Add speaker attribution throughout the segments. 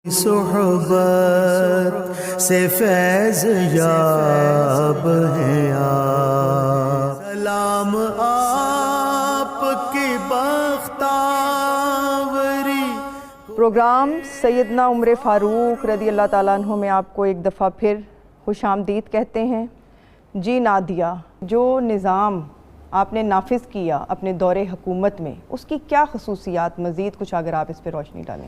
Speaker 1: صحبت سے فیض یاب ہیں آپ، سلام آپ کی بختاوری۔
Speaker 2: پروگرام سیدنا عمر فاروق رضی اللہ تعالیٰ عنہ میں آپ کو ایک دفعہ پھر خوش آمدید کہتے ہیں۔ جی نادیہ، جو نظام آپ نے نافذ کیا اپنے دور حکومت میں، اس کی کیا خصوصیات، مزید کچھ اگر آپ اس پہ روشنی ڈالیں؟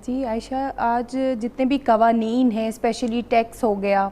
Speaker 3: جی عائشہ، آج جتنے بھی قوانین ہیں، اسپیشلی ٹیکس ہو گیا،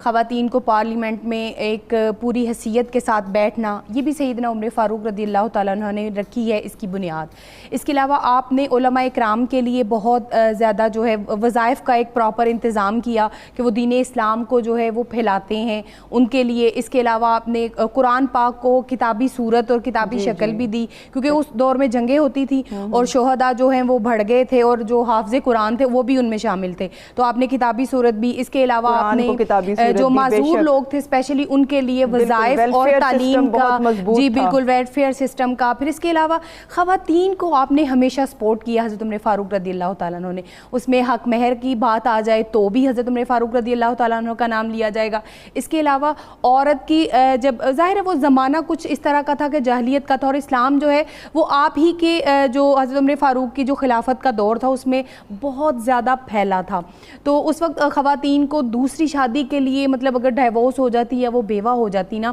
Speaker 3: خواتین کو پارلیمنٹ میں ایک پوری حیثیت کے ساتھ بیٹھنا، یہ بھی سیدنا عمر فاروق رضی اللہ تعالیٰ عنہ نے رکھی ہے اس کی بنیاد۔ اس کے علاوہ آپ نے علماء اکرام کے لیے بہت زیادہ جو ہے وظائف کا ایک پراپر انتظام کیا کہ وہ دین اسلام کو جو ہے وہ پھیلاتے ہیں ان کے لیے۔ اس کے علاوہ آپ نے قرآن پاک کو کتابی صورت اور کتابی شکل بھی دی، کیونکہ اس دور میں جنگیں ہوتی تھی اور شہداء جو ہیں وہ بڑھ گئے تھے اور جو حافظ قرآن تھے وہ بھی ان میں شامل تھے، تو آپ نے کتابی صورت بھی۔ اس کے علاوہ آپ نے جو معذور لوگ تھے اسپیشلی ان کے لیے وظائف اور تعلیم کا، جی بالکل، ویلفیئر سسٹم کا۔ پھر اس کے علاوہ خواتین کو آپ نے ہمیشہ سپورٹ کیا حضرت عمر فاروق رضی اللہ تعالیٰ عنہ نے۔ اس میں حق مہر کی بات آ جائے تو بھی حضرت عمر فاروق رضی اللہ تعالیٰ عنہ کا نام لیا جائے گا۔ اس کے علاوہ عورت کی جب ظاہر ہے وہ زمانہ کچھ اس طرح کا تھا کہ جاہلیت کا تھا، اور اسلام جو ہے وہ آپ ہی کے جو حضرت عمر فاروق کی جو خلافت کا دور تھا اس میں بہت زیادہ پھیلا تھا، تو اس وقت خواتین کو دوسری شادی کے لیے مطلب اگر ڈائیورس ہو جاتی یا وہ بیوہ ہو جاتی نا،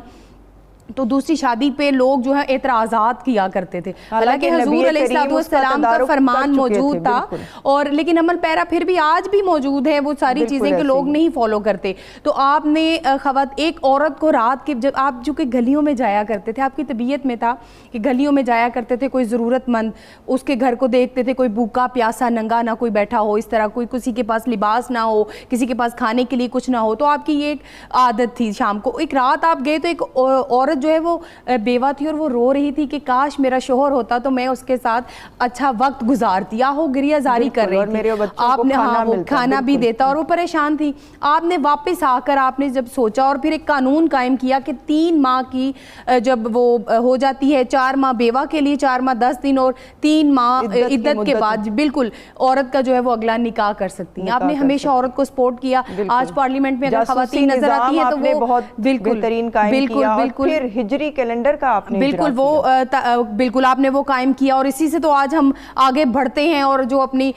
Speaker 3: تو دوسری شادی پہ لوگ جو ہے اعتراضات کیا کرتے تھے، حالانکہ حضور علیہ السلام کا فرمان موجود تھا، اور لیکن عمل پیرا پھر بھی آج بھی موجود ہے وہ ساری چیزیں کہ لوگ نہیں فالو کرتے۔ تو آپ نے ایک عورت کو رات کے، جب آپ جو کہ گلیوں میں جایا کرتے تھے، آپ کی طبیعت میں تھا کہ گلیوں میں جایا کرتے تھے، کوئی ضرورت مند اس کے گھر کو دیکھتے تھے، کوئی بھوکا پیاسا ننگا نہ کوئی بیٹھا ہو، اس طرح کوئی کسی کے پاس لباس نہ ہو، کسی کے پاس کھانے کے لیے کچھ نہ ہو، تو آپ کی یہ ایک عادت تھی شام کو ایک رات آپ گئے تو ایک عورت جو ہے وہ بیوہ تھی اور وہ رو رہی تھی کہ کاش میرا شوہر ہوتا تو میں اس کے ساتھ اچھا وقت گزارتی، یا ہو گریہ زاری کر رہی تھی، آپ نے وہ کھانا بھی دیتا اور وہ پریشان تھی۔ آپ نے واپس آ کر آپ نے جب سوچا اور پھر ایک قانون قائم کیا کہ 3 ماہ کی جب وہ ہو جاتی ہے، 4 ماہ بیوہ کے لیے، 4 ماہ 10 دن اور 3 ماہ عدت کے بعد بالکل عورت کا جو ہے وہ اگلا نکاح کر سکتی ہیں۔ آپ نے ہمیشہ عورت کو سپورٹ کیا۔ آج پارلیمنٹ میں اگر خواتین نظر آتی ہیں تو وہ
Speaker 2: بہت بہترین قائم کیا، اور پھر ہجری کیلنڈر کا آپ نے
Speaker 3: بالکل آپ نے وہ قائم کیا، اور اسی سے تو آج ہم آگے بڑھتے ہیں اور جو اپنی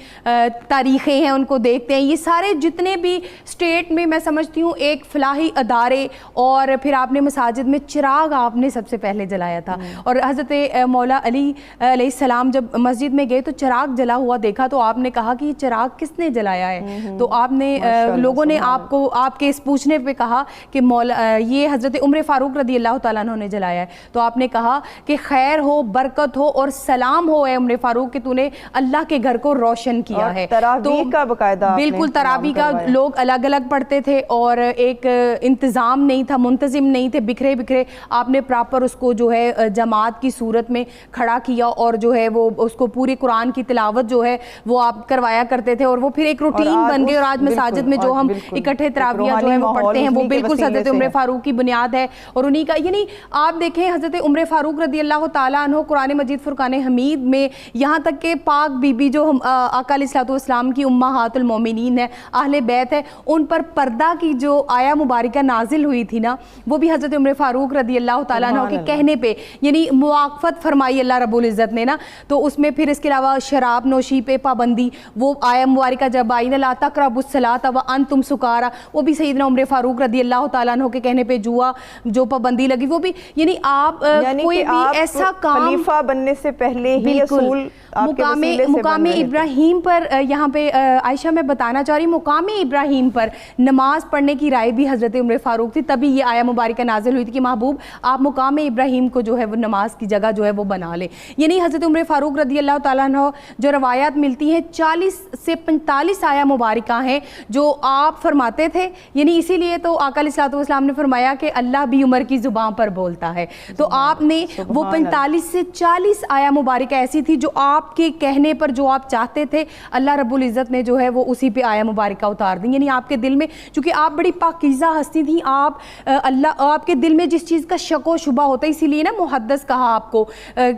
Speaker 3: تاریخیں ہیں ان کو دیکھتے ہیں۔ یہ سارے جتنے بھی اسٹیٹ میں میں سمجھتی ہوں ایک فلاحی ادارے، اور پھر آپ نے مساجد میں چراغ آپ نے سب سے پہلے جلایا تھا، اور حضرت مولا علی علیہ السلام جب مسجد میں گئے تو چراغ جلا ہوا دیکھا تو آپ نے کہا کہ یہ چراغ کس نے جلایا ہے؟ تو آپ نے لوگوں نے آپ کو آپ کے اس پوچھنے پہ کہا کہ مولا یہ حضرت عمر فاروق رضی اللہ تعالیٰ عنہ نے جلایا ہے، تو آپ نے کہا کہ خیر ہو، برکت ہو اور سلام ہو اے عمر فاروق کہ تو نے اللہ کے گھر کو روشن کیا ہے۔
Speaker 2: تراویح کا باقاعدہ
Speaker 3: بالکل تراویح کا لوگ الگ الگ پڑھتے تھے اور ایک انتظام نہیں تھا، منتظم نہیں تھے، بکھرے بکھرے، آپ نے پراپر اس کو جو ہے جماعت کی صورت میں کھڑا کیا، اور جو ہے وہ اس کو پوری قرآن کی تلاوت جو ہے وہ آپ کروایا کرتے تھے، اور وہ پھر ایک روٹین بن گئی، اور آج مساجد میں جو ہم اکٹھے تراویح جو ہے وہ پڑھتے ہیں وہ بالکل حضرت عمر فاروق کی بنیاد ہے، اور انہی کا یعنی آپ دیکھیں حضرت عمر فاروق رضی اللہ تعالیٰ عنہ قرآن مجید فرقان حمید میں یہاں تک کہ پاک بی بی جو آقا علیہ الصلوۃ والسلام کی امہات المومنین ہے، اہل بیت ہے، ان پر پردہ کی جو آیا مبارکہ نازل ہوئی تھی نا، وہ بھی حضرت عمر فاروق رضی اللہ تعالیٰ عنہ کے کہنے پہ یعنی مواقفت فرمائی اللہ رب العزت نے نا، تو اس میں پھر اس کے علاوہ شراب نوشی پہ پابندی، وہ آیا مبارکہ جب آئی نا لا تقربوا الصلاۃ وانتم سکارا، وہ بھی سیدنا عمر فاروق رضی اللہ تعالیٰ عنہ کے کہنے پہ جوا جو پابندی لگی، وہ بھی یعنی آپ کوئی بھی ایسا کام
Speaker 2: خلیفہ بننے سے پہلے ہی اصول
Speaker 3: مقام ابراہیم پر، یہاں پہ عائشہ میں بتانا چاہ رہی ہوں، مقام ابراہیم پر نماز پڑھنے کی رائے بھی حضرت عمر فاروق تھی، تبھی یہ آیا مبارکہ نازل ہوئی تھی کہ محبوب آپ مقام ابراہیم کو جو ہے وہ نماز کی جگہ جو ہے وہ بنا لیں۔ یعنی حضرت عمر فاروق رضی اللہ تعالیٰ عنہ جو روایات ملتی ہیں 40 سے 45 آیا مبارکہ ہیں جو آپ فرماتے تھے، یعنی اسی لیے تو آقا علیہ الصلوۃ والسلام نے فرمایا کہ اللہ بھی عمر کی زبان پر بولتا ہے. تو آپ نے وہ 45 سے 40 آیا مبارکہ ایسی تھی جو آپ کے کہنے پر جو آپ چاہتے تھے اللہ رب العزت نے جو ہے وہ اسی پہ آیا مبارکہ اتار دی. یعنی آپ کے دل میں چونکہ آپ بڑی پاکیزہ ہستی تھیں, آپ کے دل میں جس چیز کا شک و شبہ ہوتا ہے, اسی لیے نا محدث کہا آپ کو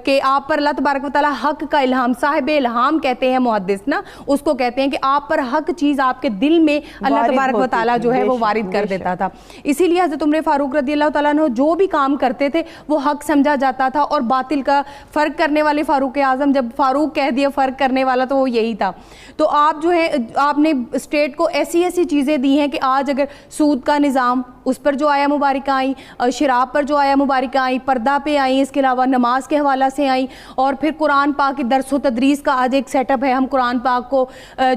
Speaker 3: کہ آپ پر اللہ تبارک و تعالیٰ حق کا الہام, صاحب الہام کہتے ہیں محدث نا, اس کو کہتے ہیں کہ آپ پر حق چیز آپ کے دل میں اللہ تبارک و تعالیٰ جو ہے وہ وارد کر دیتا تھا. اسی لیے حضرت عمر فاروق رضی اللہ تعالیٰ عنہ جو بھی کام کرتے تھے وہ حق سمجھا جاتا تھا, اور باطل کا فرق کرنے والے فاروق اعظم, جب فاروق کہہ دیا فرق کرنے والا تو وہ یہی تھا. تو آپ جو ہے آپ نے اسٹیٹ کو ایسی ایسی چیزیں دی ہیں کہ آج اگر سود کا نظام, اس پر جو آیا مبارکہ آئیں, شراب پر جو آیا مبارکہ آئیں, پردہ پہ آئیں, اس کے علاوہ نماز کے حوالہ سے آئیں, اور پھر قرآن پاک کی درس و تدریس کا آج ایک سیٹ اپ ہے, ہم قرآن پاک کو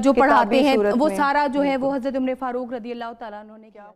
Speaker 3: جو پڑھاتے ہیں وہ سارا جو ہے وہ حضرت عمر فاروق رضی اللہ تعالیٰ عنہ نے کیا.